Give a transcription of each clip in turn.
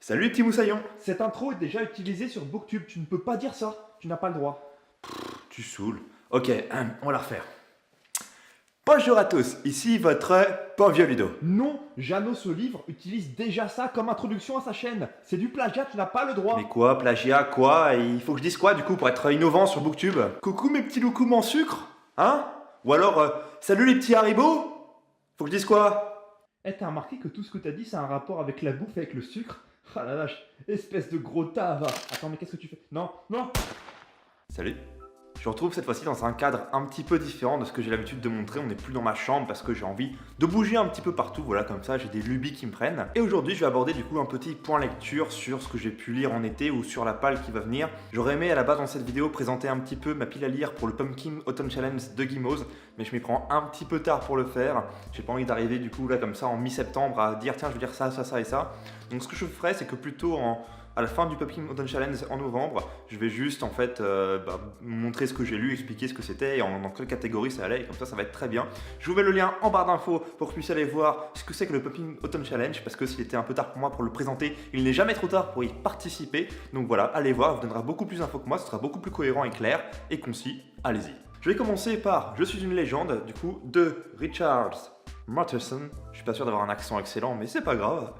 Salut les petits moussaillons. Cette intro est déjà utilisée sur Booktube, tu ne peux pas dire ça, tu n'as pas le droit. Tu saoules. Ok, on va la refaire. Bonjour à tous, ici votre pauvre vieux Ludo. Non, Jeannot ce livre utilise déjà ça comme introduction à sa chaîne. C'est du plagiat, tu n'as pas le droit. Mais quoi, plagiat, quoi? Il faut que je dise quoi du coup pour être innovant sur Booktube? Coucou mes petits loukoums en sucre? Hein? Ou alors, salut les petits haribots? Faut que je dise quoi? Eh, t'as remarqué que tout ce que t'as dit, c'est un rapport avec la bouffe, avec le sucre? Ah la vache, espèce de gros tas, va. Attends, mais qu'est-ce que tu fais? Non, non. Salut. Je retrouve cette fois-ci dans un cadre un petit peu différent de ce que j'ai l'habitude de montrer. On n'est plus dans ma chambre parce que j'ai envie de bouger un petit peu partout. Voilà, comme ça, j'ai des lubies qui me prennent. Et aujourd'hui, je vais aborder du coup un petit point lecture sur ce que j'ai pu lire en été ou sur la palle qui va venir. J'aurais aimé à la base dans cette vidéo présenter un petit peu ma pile à lire pour le Pumpkin Autumn Challenge de Gimose, mais je m'y prends un petit peu tard pour le faire. J'ai pas envie d'arriver du coup là comme ça en mi-septembre à dire tiens, je vais lire ça, ça, ça et ça. Donc ce que je ferais, c'est que plutôt à la fin du Pumpkin Autumn Challenge en novembre, je vais juste en fait montrer ce que j'ai lu, expliquer ce que c'était et dans quelle catégorie ça allait, et comme ça va être très bien. Je vous mets le lien en barre d'infos pour que vous puissiez aller voir ce que c'est que le Pumpkin Autumn Challenge, parce que s'il était un peu tard pour moi pour le présenter, il n'est jamais trop tard pour y participer. Donc voilà, allez voir, ça vous donnera beaucoup plus d'infos que moi, ce sera beaucoup plus cohérent et clair et concis. Allez-y. Je vais commencer par Je suis une légende, du coup, de Richard Matheson. Je suis pas sûr d'avoir un accent excellent, mais c'est pas grave.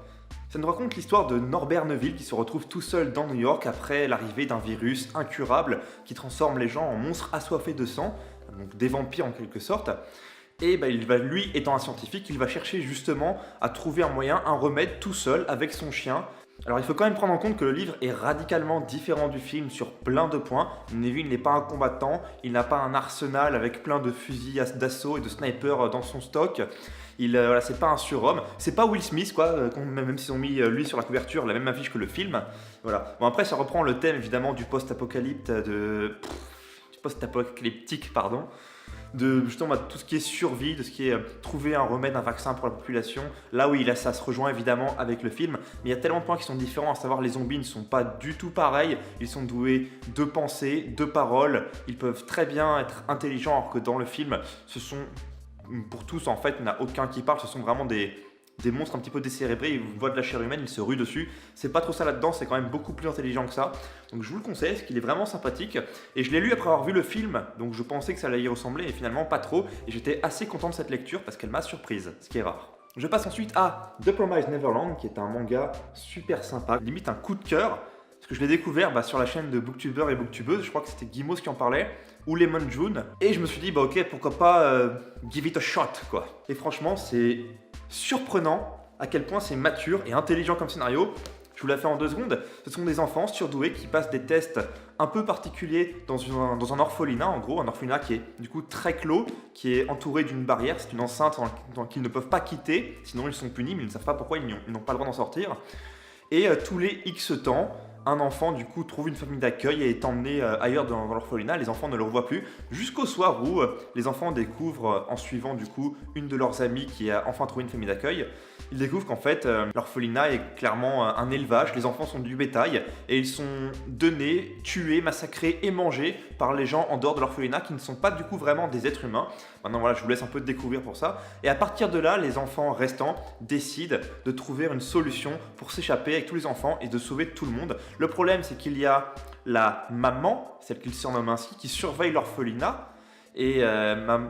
Ça nous raconte l'histoire de Norbert Neville qui se retrouve tout seul dans New York après l'arrivée d'un virus incurable qui transforme les gens en monstres assoiffés de sang, donc des vampires en quelque sorte. Et lui, étant un scientifique, il va chercher justement à trouver un moyen, un remède tout seul avec son chien. Alors il faut quand même prendre en compte que le livre est radicalement différent du film sur plein de points. Neville n'est pas un combattant, il n'a pas un arsenal avec plein de fusils d'assaut et de snipers dans son stock. Voilà, c'est pas un surhomme, c'est pas Will Smith quoi, même s'ils ont mis lui sur la couverture, la même affiche que le film. Voilà. Bon après ça reprend le thème évidemment du post-apocalyptique pardon. De justement tout ce qui est survie, de ce qui est trouver un remède, un vaccin pour la population. Là oui, là ça se rejoint évidemment avec le film, mais il y a tellement de points qui sont différents, à savoir les zombies ne sont pas du tout pareils, ils sont doués de pensée, de paroles, ils peuvent très bien être intelligents alors que dans le film, ce sont pour tous en fait, il n'y en a aucun qui parle, ce sont vraiment des monstres un petit peu décérébrés, ils voient de la chair humaine, ils se ruent dessus. C'est pas trop ça là-dedans, c'est quand même beaucoup plus intelligent que ça. Donc je vous le conseille, parce qu'il est vraiment sympathique. Et je l'ai lu après avoir vu le film, donc je pensais que ça allait y ressembler, et finalement pas trop. Et j'étais assez content de cette lecture parce qu'elle m'a surprise, ce qui est rare. Je passe ensuite à The Promised Neverland, qui est un manga super sympa, limite un coup de cœur. Parce que je l'ai découvert sur la chaîne de booktubeurs et booktubeuses, je crois que c'était Gimos qui en parlait, ou Lemon June. Et je me suis dit, ok, pourquoi pas give it a shot, quoi. Et franchement, c'est surprenant à quel point c'est mature et intelligent comme scénario. Je vous la fais en 2 secondes. Ce sont des enfants surdoués qui passent des tests un peu particuliers dans un orphelinat, en gros, un orphelinat qui est du coup très clos, qui est entouré d'une barrière. C'est une enceinte qu'ils ne peuvent pas quitter, sinon ils sont punis, mais ils ne savent pas pourquoi ils n'ont pas le droit d'en sortir. Et tous les X temps, un enfant du coup trouve une famille d'accueil et est emmené ailleurs dans l'orphelinat. Les enfants ne le revoient plus jusqu'au soir où les enfants découvrent en suivant du coup une de leurs amies qui a enfin trouvé une famille d'accueil. Ils découvrent qu'en fait l'orphelinat est clairement un élevage, les enfants sont du bétail et ils sont donnés, tués, massacrés et mangés par les gens en dehors de l'orphelinat qui ne sont pas du coup vraiment des êtres humains. Maintenant voilà, je vous laisse un peu découvrir pour ça. Et à partir de là, les enfants restants décident de trouver une solution pour s'échapper avec tous les enfants et de sauver tout le monde. Le problème, c'est qu'il y a la maman, celle qu'ils surnomment ainsi, qui surveille l'orphelinat. Et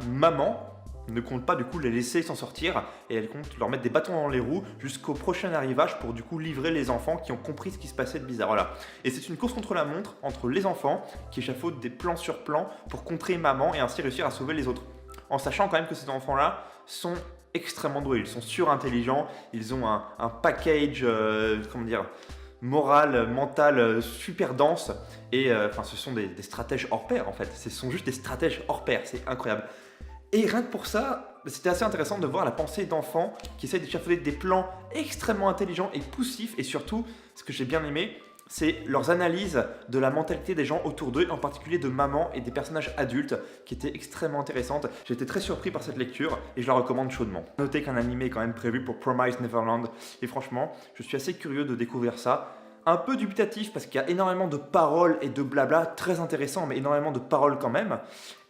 maman ne compte pas du coup les laisser s'en sortir. Et elle compte leur mettre des bâtons dans les roues jusqu'au prochain arrivage pour du coup livrer les enfants qui ont compris ce qui se passait de bizarre. Voilà. Et c'est une course contre la montre entre les enfants qui échafaudent des plans sur plans pour contrer maman et ainsi réussir à sauver les autres. En sachant quand même que ces enfants-là sont extrêmement doués, ils sont surintelligents, ils ont un package, moral, mental super dense et ce sont des stratèges hors pair en fait, ce sont juste des stratèges hors pair, c'est incroyable. Et rien que pour ça, c'était assez intéressant de voir la pensée d'enfants qui essayent d'échafauder des plans extrêmement intelligents et poussifs et surtout, ce que j'ai bien aimé, c'est leurs analyses de la mentalité des gens autour d'eux, en particulier de maman et des personnages adultes, qui étaient extrêmement intéressantes. J'ai été très surpris par cette lecture et je la recommande chaudement. Notez qu'un animé est quand même prévu pour Promised Neverland et franchement, je suis assez curieux de découvrir ça. Un peu dubitatif parce qu'il y a énormément de paroles et de blabla très intéressant, mais énormément de paroles quand même.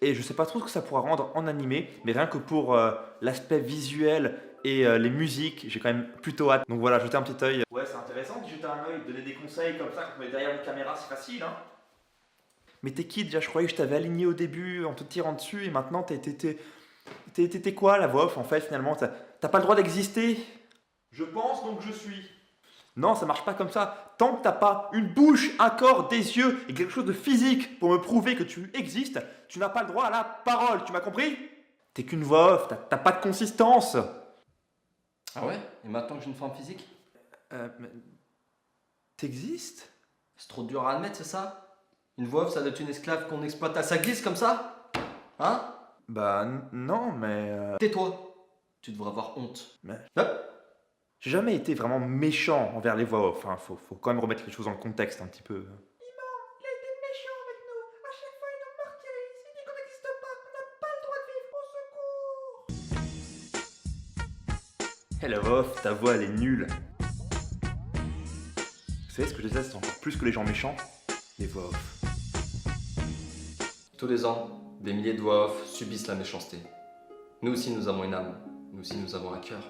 Et je sais pas trop ce que ça pourra rendre en animé, mais rien que pour l'aspect visuel et les musiques, j'ai quand même plutôt hâte. Donc voilà, jetez un petit œil. Ouais, c'est intéressant de jeter un œil, donner des conseils comme ça quand on est derrière une caméra, c'est facile, hein. Mais t'es qui déjà? Je croyais que je t'avais aligné au début en te tirant dessus et maintenant t'es quoi la voix off en fait finalement? T'as pas le droit d'exister? Je pense donc je suis. Non, ça marche pas comme ça. Tant que t'as pas une bouche, un corps, des yeux et quelque chose de physique pour me prouver que tu existes, tu n'as pas le droit à la parole, tu m'as compris? T'es qu'une voix off, t'as pas de consistance. Ah ouais? Et maintenant que j'ai une forme physique? Mais t'existes? C'est trop dur à admettre, c'est ça? Une voix off, ça doit être une esclave qu'on exploite à sa guise comme ça? Hein? Bah non, mais Tais-toi! Tu devrais avoir honte. Mais- Hop! j'ai jamais été vraiment méchant envers les voix off. Hein. Faut quand même remettre les choses dans le contexte un petit peu. Hey la voix off, ta voix elle est nulle. Vous savez ce que je déteste encore plus que les gens méchants? Les voix off. Tous les ans, des milliers de voix off subissent la méchanceté. Nous aussi, nous avons une âme. Nous aussi, nous avons un cœur.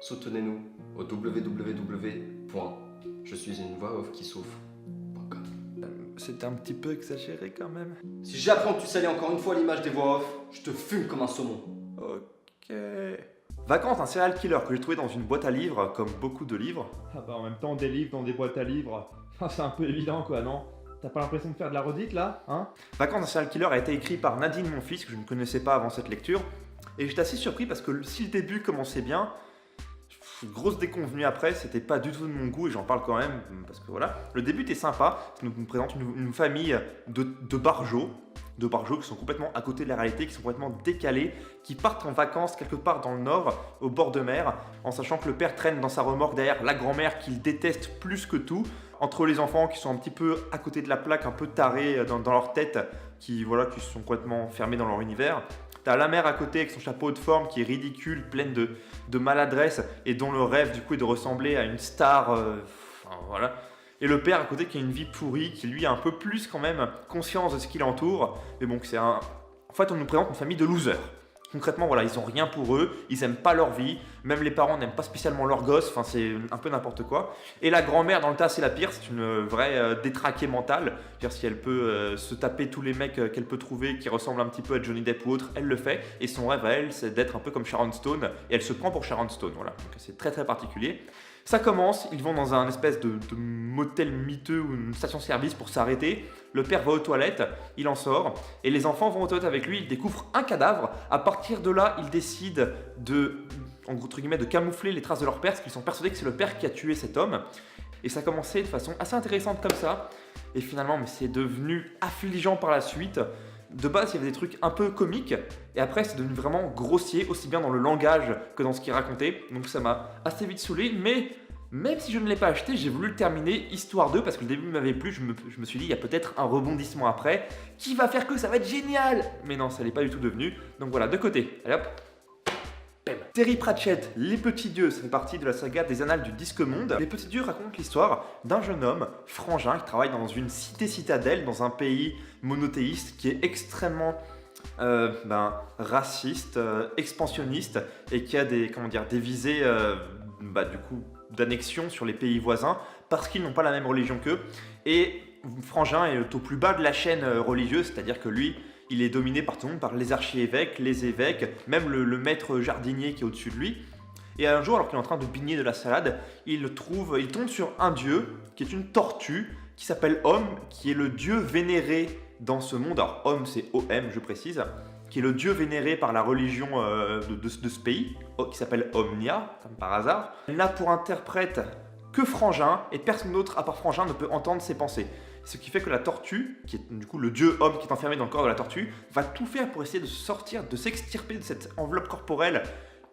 Soutenez-nous au www.jesuisunevoixoffquisouffre.com. C'était un petit peu exagéré quand même. Si j'apprends que tu salis encore une fois l'image des voix off, je te fume comme un saumon. Ok. Vacances d'un serial killer que j'ai trouvé dans une boîte à livres, comme beaucoup de livres. Ah bah en même temps, des livres dans des boîtes à livres, c'est un peu évident quoi, non? T'as pas l'impression de faire de la redite là, hein? Vacances d'un serial killer a été écrit par Nadine Monfils, que je ne connaissais pas avant cette lecture. Et j'étais assez surpris parce que si le début commençait bien, grosse déconvenue après, c'était pas du tout de mon goût et j'en parle quand même parce que voilà. Le début était sympa, ça nous présente une famille de barjots qui sont complètement à côté de la réalité, qui sont complètement décalés, qui partent en vacances quelque part dans le nord, au bord de mer, en sachant que le père traîne dans sa remorque derrière la grand-mère qu'il déteste plus que tout, entre les enfants qui sont un petit peu à côté de la plaque, un peu tarés dans leur tête, qui sont complètement fermés dans leur univers. T'as la mère à côté avec son chapeau de forme qui est ridicule, pleine de maladresse et dont le rêve du coup est de ressembler à une star. Voilà. Et le père à côté qui a une vie pourrie, qui lui a un peu plus quand même conscience de ce qui l'entoure. Mais bon, en fait, on nous présente une famille de losers. Concrètement, voilà, ils ont rien pour eux, ils aiment pas leur vie, même les parents n'aiment pas spécialement leurs gosses, enfin c'est un peu n'importe quoi. Et la grand-mère dans le tas c'est la pire, c'est une vraie détraquée mentale. C'est-à-dire si elle peut se taper tous les mecs qu'elle peut trouver qui ressemblent un petit peu à Johnny Depp ou autre, elle le fait. Et son rêve à elle, c'est d'être un peu comme Sharon Stone, et elle se prend pour Sharon Stone, voilà. Donc c'est très très particulier. Ça commence, ils vont dans un espèce de motel miteux ou une station-service pour s'arrêter. Le père va aux toilettes, il en sort, et les enfants vont aux toilettes avec lui, ils découvrent un cadavre. À partir de là, ils décident entre guillemets, de camoufler les traces de leur père, parce qu'ils sont persuadés que c'est le père qui a tué cet homme. Et ça a commencé de façon assez intéressante comme ça. Et finalement, mais c'est devenu affligeant par la suite. De base, il y avait des trucs un peu comiques, et après, c'est devenu vraiment grossier, aussi bien dans le langage que dans ce qu'il racontait. Donc ça m'a assez vite saoulé, mais même si je ne l'ai pas acheté, j'ai voulu le terminer, histoire de, parce que le début m'avait plu, je me suis dit, il y a peut-être un rebondissement après, qui va faire que ça va être génial. Mais non, ça l'est pas du tout devenu. Donc voilà, de côté. Allez hop. Terry Pratchett, Les Petits Dieux, ça fait partie de la saga des Annales du Disque Monde. Les Petits Dieux racontent l'histoire d'un jeune homme, Frangin, qui travaille dans une cité-citadelle, dans un pays monothéiste qui est extrêmement raciste, expansionniste, et qui a des visées d'annexion sur les pays voisins, parce qu'ils n'ont pas la même religion qu'eux. Et Frangin est au plus bas de la chaîne religieuse, c'est-à-dire que lui, il est dominé par tout le monde, par les archiévêques, les évêques, même le maître jardinier qui est au-dessus de lui. Et un jour, alors qu'il est en train de bigner de la salade, il tombe sur un dieu qui est une tortue, qui s'appelle Om, qui est le dieu vénéré dans ce monde. Alors Om, c'est O-M, je précise, qui est le dieu vénéré par la religion de ce pays, qui s'appelle Omnia, comme par hasard. Il n'a pour interprète que Frangin, et personne d'autre à part Frangin ne peut entendre ses pensées. Ce qui fait que la tortue, qui est du coup le dieu homme qui est enfermé dans le corps de la tortue, va tout faire pour essayer de sortir, de s'extirper de cette enveloppe corporelle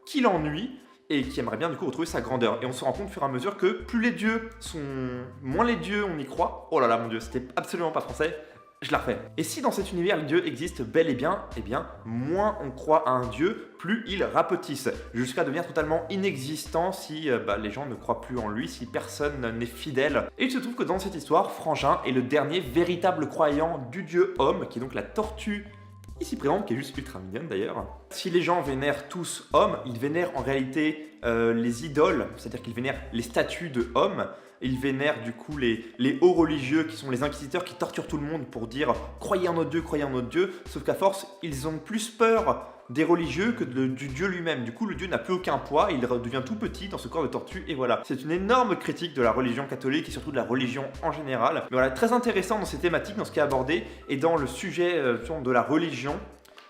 qui l'ennuie et qui aimerait bien du coup retrouver sa grandeur. Et on se rend compte au fur et à mesure que plus les dieux sont... moins les dieux on y croit. Oh là là mon dieu, c'était absolument pas français. Je la refais. Et si dans cet univers les dieux existent bel et bien, eh bien, moins on croit à un dieu, plus il rapetisse, jusqu'à devenir totalement inexistant si les gens ne croient plus en lui, si personne n'est fidèle. Et il se trouve que dans cette histoire, Frangin est le dernier véritable croyant du dieu homme, qui est donc la tortue ici présente, qui est juste ultra mignonne d'ailleurs. Si les gens vénèrent tous hommes, ils vénèrent en réalité les idoles, c'est-à-dire qu'ils vénèrent les statues de hommes. Ils vénèrent du coup les hauts religieux qui sont les inquisiteurs qui torturent tout le monde pour dire croyez en notre Dieu, croyez en notre Dieu. Sauf qu'à force, ils ont plus peur des religieux que du Dieu lui-même. Du coup, le Dieu n'a plus aucun poids, il devient tout petit dans ce corps de tortue et voilà. C'est une énorme critique de la religion catholique et surtout de la religion en général. Mais voilà, très intéressant dans ces thématiques, dans ce qui est abordé et dans le sujet de la religion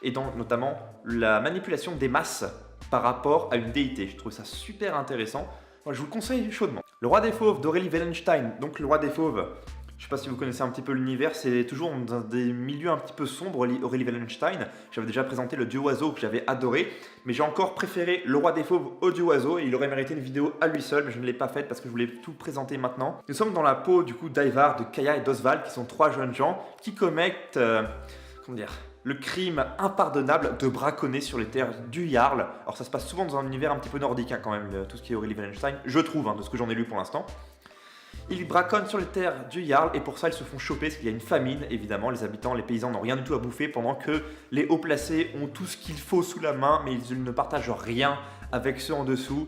et dans notamment la manipulation des masses par rapport à une déité. Je trouve ça super intéressant. Voilà, je vous le conseille chaudement. Le Roi des Fauves d'Aurélie Wellenstein. Donc le Roi des Fauves, je ne sais pas si vous connaissez un petit peu l'univers, c'est toujours dans des milieux un petit peu sombres, Aurélie Wellenstein. J'avais déjà présenté le Dieu Oiseau que j'avais adoré, mais j'ai encore préféré le Roi des Fauves au Dieu Oiseau et il aurait mérité une vidéo à lui seul, mais je ne l'ai pas faite parce que je voulais tout présenter maintenant. Nous sommes dans la peau du coup d'Ivar, de Kaya et d'Oswald, qui sont 3 jeunes gens qui commettent, le crime impardonnable de braconner sur les terres du Jarl. Alors ça se passe souvent dans un univers un petit peu nordique quand même, tout ce qui est Aurélie Wellenstein, je trouve, de ce que j'en ai lu pour l'instant. Ils braconnent sur les terres du Jarl et pour ça ils se font choper parce qu'il y a une famine évidemment, les habitants, les paysans n'ont rien du tout à bouffer pendant que les hauts placés ont tout ce qu'il faut sous la main mais ils ne partagent rien avec ceux en dessous.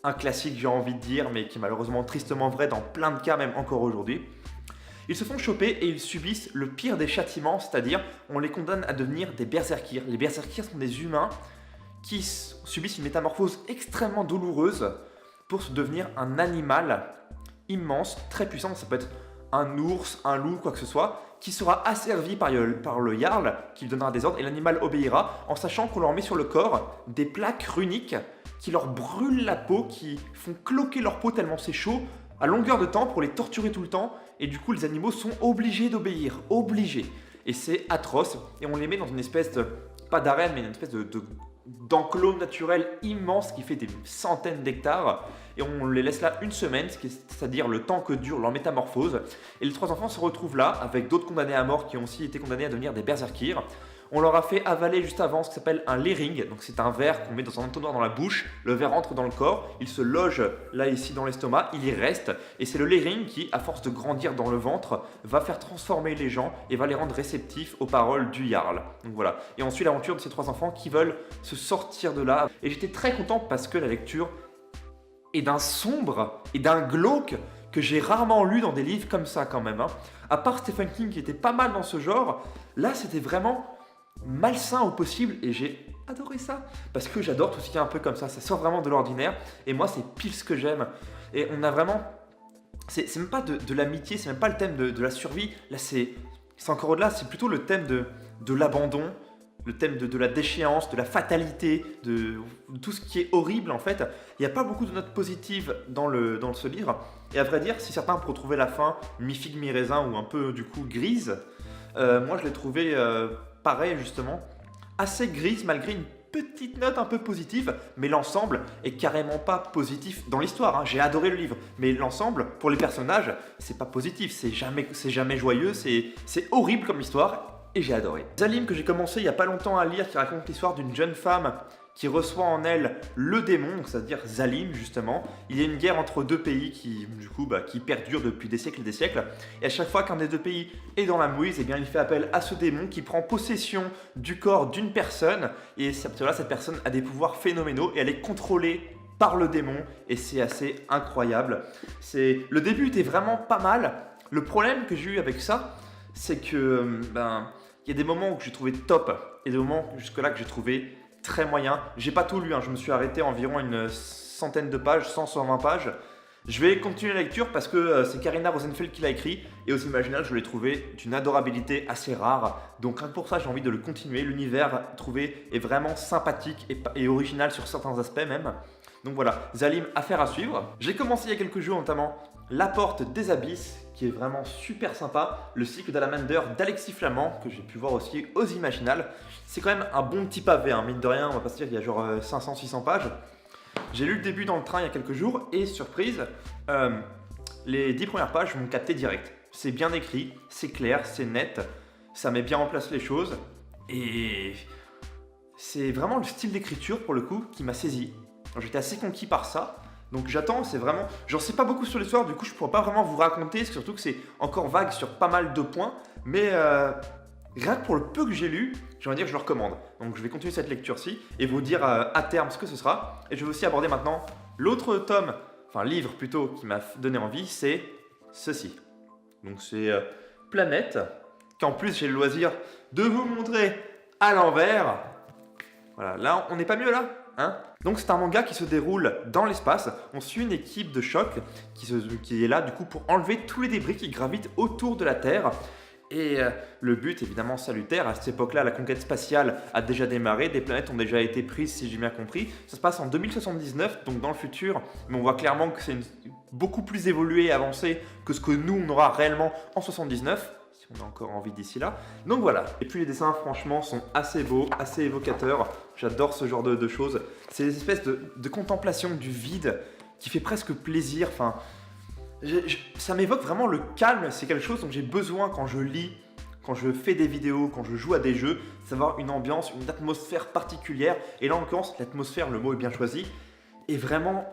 Un classique j'ai envie de dire mais qui est malheureusement tristement vrai dans plein de cas même encore aujourd'hui. Ils se font choper et ils subissent le pire des châtiments, c'est-à-dire on les condamne à devenir des berserkirs. Les berserkirs sont des humains qui subissent une métamorphose extrêmement douloureuse pour se devenir un animal immense, très puissant. Ça peut être un ours, un loup, quoi que ce soit, qui sera asservi par le Jarl, qui lui donnera des ordres et l'animal obéira en sachant qu'on leur met sur le corps des plaques runiques qui leur brûlent la peau, qui font cloquer leur peau tellement c'est chaud, à longueur de temps pour les torturer tout le temps et du coup les animaux sont obligés d'obéir, obligés. Et c'est atroce et on les met dans une espèce de, pas d'arène mais une espèce d'enclos naturel immense qui fait des centaines d'hectares et on les laisse là une semaine, c'est-à-dire le temps que dure leur métamorphose. Et les 3 enfants se retrouvent là avec d'autres condamnés à mort qui ont aussi été condamnés à devenir des berserkirs. On leur a fait avaler juste avant ce qui s'appelle un lering, donc c'est un verre qu'on met dans un entonnoir dans la bouche, le verre entre dans le corps, il se loge là ici dans l'estomac, il y reste, et c'est le lering qui, à force de grandir dans le ventre, va faire transformer les gens et va les rendre réceptifs aux paroles du Jarl. Donc voilà, et on suit l'aventure de ces 3 enfants qui veulent se sortir de là, et j'étais très content parce que la lecture est d'un sombre et d'un glauque que j'ai rarement lu dans des livres comme ça quand même. À part Stephen King qui était pas mal dans ce genre, là c'était vraiment malsain au possible et j'ai adoré ça parce que j'adore tout ce qui est un peu comme ça sort vraiment de l'ordinaire et moi c'est pile ce que j'aime et on a vraiment c'est même pas de l'amitié, c'est même pas le thème de la survie, là c'est encore au-delà, c'est plutôt le thème de l'abandon, le thème de la déchéance, de la fatalité, de tout ce qui est horrible en fait. Il n'y a pas beaucoup de notes positives dans ce livre et à vrai dire si certains pour trouver la fin mi-figue mi-raisin ou un peu du coup grise, moi je l'ai trouvé pareil justement, assez grise malgré une petite note un peu positive, mais l'ensemble est carrément pas positif dans l'histoire. J'ai adoré le livre, mais l'ensemble, pour les personnages, c'est pas positif, c'est jamais joyeux, c'est horrible comme histoire, et j'ai adoré. Zalim, que j'ai commencé il y a pas longtemps à lire, qui raconte l'histoire d'une jeune femme qui reçoit en elle le démon, c'est-à-dire Zalim justement. Il y a une guerre entre 2 pays qui perdure depuis des siècles et des siècles. Et à chaque fois qu'un des 2 pays est dans la mouise, eh bien, il fait appel à ce démon qui prend possession du corps d'une personne. Et cette personne a des pouvoirs phénoménaux et elle est contrôlée par le démon. Et c'est assez incroyable. Le début était vraiment pas mal. Le problème que j'ai eu avec ça, c'est que il y a des moments que j'ai trouvé top et des moments jusque-là que j'ai trouvé très moyen. J'ai pas tout lu, je me suis arrêté environ une centaine de pages, 120 pages. Je vais continuer la lecture parce que c'est Karina Rosenfeld qui l'a écrit et aux Imaginales, je l'ai trouvé d'une adorabilité assez rare. Donc pour ça, j'ai envie de le continuer. L'univers trouvé est vraiment sympathique et original sur certains aspects même. Donc voilà, Zalim, affaire à suivre. J'ai commencé il y a quelques jours notamment La Porte des Abysses, qui est vraiment super sympa. Le cycle d'Alamander d'Alexis Flamand, que j'ai pu voir aussi aux Imaginales. C'est quand même un bon petit pavé, mine de rien, on va pas se dire qu'il y a genre 500-600 pages. J'ai lu le début dans le train il y a quelques jours et surprise, les 10 premières pages m'ont capté direct. C'est bien écrit, c'est clair, c'est net, ça met bien en place les choses et c'est vraiment le style d'écriture pour le coup qui m'a saisi. J'étais assez conquis par ça. Donc j'attends, c'est vraiment... J'en sais pas beaucoup sur l'histoire, du coup je pourrais pas vraiment vous raconter, surtout que c'est encore vague sur pas mal de points, mais rien que pour le peu que j'ai lu, je vais dire que je le recommande. Donc je vais continuer cette lecture-ci et vous dire à terme ce que ce sera. Et je vais aussi aborder maintenant l'autre tome, enfin livre plutôt, qui m'a donné envie, c'est ceci. Donc c'est Planète, qu'en plus j'ai le loisir de vous montrer à l'envers. Voilà, là on n'est pas mieux là, hein? Donc c'est un manga qui se déroule dans l'espace. On suit une équipe de choc qui est là du coup pour enlever tous les débris qui gravitent autour de la Terre. Et le but évidemment salutaire, à cette époque-là la conquête spatiale a déjà démarré, des planètes ont déjà été prises si j'ai bien compris. Ça se passe en 2079, donc dans le futur, mais on voit clairement que c'est beaucoup plus évolué et avancé que ce que nous on aura réellement en 79. On a encore envie d'ici là. Donc voilà. Et puis les dessins, franchement, sont assez beaux, assez évocateurs. J'adore ce genre de choses. C'est des espèces de contemplation du vide qui fait presque plaisir. Enfin, ça m'évoque vraiment le calme. C'est quelque chose dont j'ai besoin quand je lis, quand je fais des vidéos, quand je joue à des jeux. C'est d'avoir une ambiance, une atmosphère particulière. Et là, en l'occurrence, l'atmosphère, le mot est bien choisi, est vraiment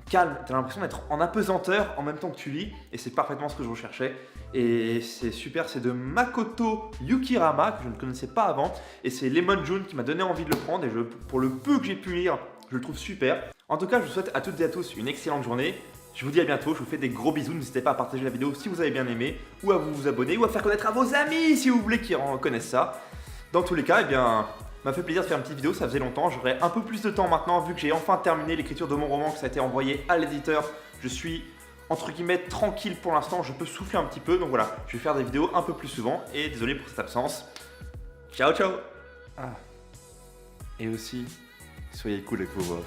calme. Tu as l'impression d'être en apesanteur en même temps que tu lis. Et c'est parfaitement ce que je recherchais. Et c'est super, c'est de Makoto Yukirama, que je ne connaissais pas avant. Et c'est Lemon June qui m'a donné envie de le prendre. Et pour le peu que j'ai pu lire, je le trouve super. En tout cas, je vous souhaite à toutes et à tous une excellente journée. Je vous dis à bientôt, je vous fais des gros bisous. N'hésitez pas à partager la vidéo si vous avez bien aimé, ou à vous abonner, ou à faire connaître à vos amis si vous voulez qu'ils connaissent ça. Dans tous les cas, eh bien, m'a fait plaisir de faire une petite vidéo, ça faisait longtemps. J'aurai un peu plus de temps maintenant, vu que j'ai enfin terminé l'écriture de mon roman, que ça a été envoyé à l'éditeur. Je suis entre guillemets tranquille pour l'instant, je peux souffler un petit peu, donc voilà, je vais faire des vidéos un peu plus souvent, et désolé pour cette absence. Ciao ciao. Ah. Et aussi, soyez cool avec vos voix.